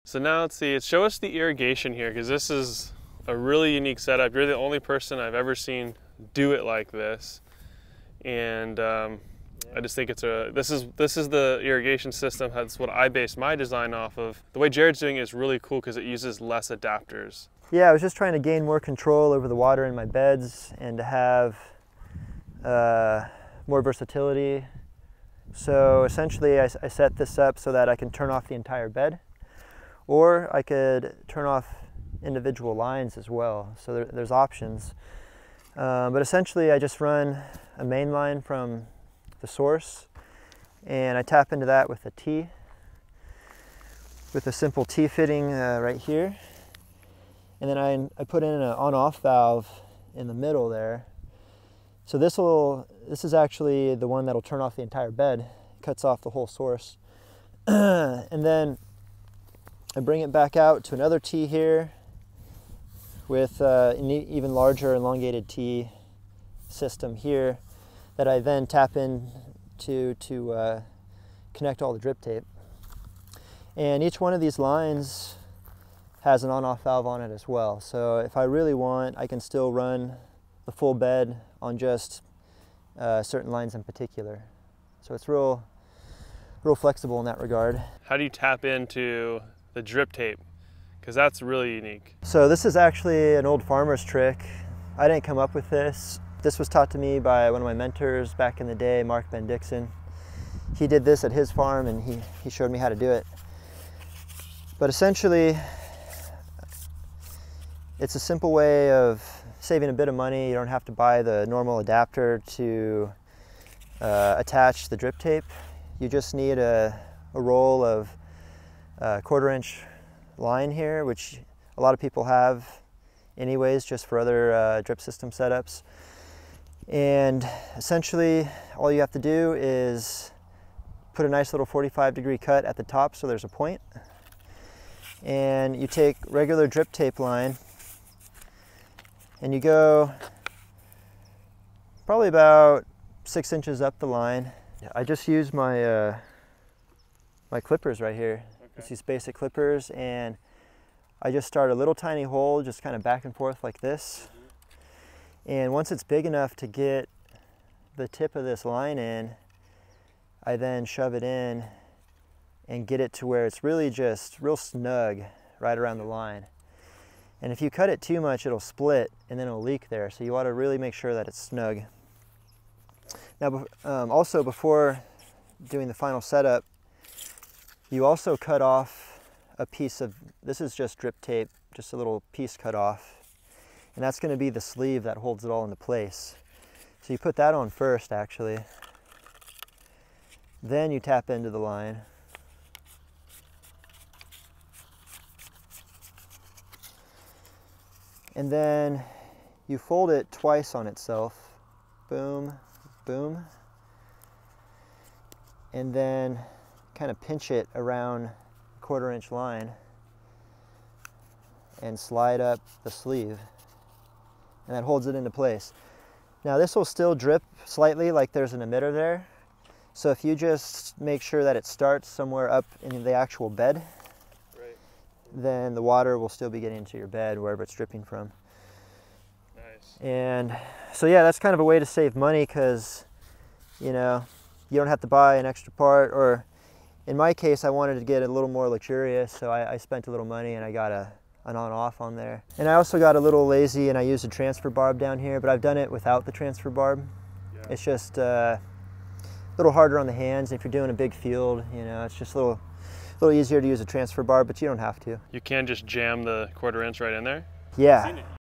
So now let's see, show us the irrigation here, because this is a really unique setup. You're the only person I've ever seen do it like this. And I just think it's this is the irrigation system. That's what I based my design off of. The way Jared's doing it is really cool because it uses less adapters. Yeah, I was just trying to gain more control over the water in my beds and to have more versatility. So essentially I set this up so that I can turn off the entire bed, or I could turn off individual lines as well. So there's options. But essentially I just run a main line from the source and I tap into that with a T, with a simple T fitting right here. And then I put in an on-off valve in the middle there. So this is actually the one that'll turn off the entire bed, cuts off the whole source. And then I bring it back out to another T here with an even larger elongated T system here that I then tap in to connect all the drip tape. And each one of these lines has an on-off valve on it as well. So if I really want, I can still run the full bed on just certain lines in particular. So it's real flexible in that regard. How do you tap into the drip tape? Because that's really unique. So this is actually an old farmer's trick. I didn't come up with this. This was taught to me by one of my mentors back in the day, Mark Ben Dixon. He did this at his farm and he showed me how to do it. But essentially, it's a simple way of saving a bit of money. You don't have to buy the normal adapter to attach the drip tape. You just need a roll of 1/4 inch line here, which a lot of people have anyways, just for other drip system setups. And essentially all you have to do is put a nice little 45-degree cut at the top so there's a point. And you take regular drip tape line and you go probably about 6 inches up the line. I just use my my clippers right here. Okay. Just these basic clippers, and I just start a little tiny hole just kind of back and forth like this. And once it's big enough to get the tip of this line in, I then shove it in and get it to where it's really just real snug right around the line. And if you cut it too much, it'll split and then it'll leak there. So you want to really make sure that it's snug. Now, also before doing the final setup, you also cut off a piece of, this is just drip tape, just a little piece cut off. And that's going to be the sleeve that holds it all into place. So you put that on first, actually. Then you tap into the line. And then you fold it twice on itself. Boom, boom. And then kind of pinch it around 1/4 inch line and slide up the sleeve. And that holds it into place. Now this will still drip slightly, like there's an emitter there. So if you just make sure that it starts somewhere up in the actual bed, right, then the water will still be getting into your bed wherever it's dripping from. Nice. And so yeah, that's kind of a way to save money, because you know, you don't have to buy an extra part, or in my case I wanted to get a little more luxurious, so I spent a little money and I got an on-off on there. And I also got a little lazy and I used a transfer barb down here, but I've done it without the transfer barb. Yeah. It's just a little harder on the hands. If you're doing a big field, you know, it's just a little easier to use a transfer barb, but you don't have to. You can just jam the 1/4 inch right in there? Yeah.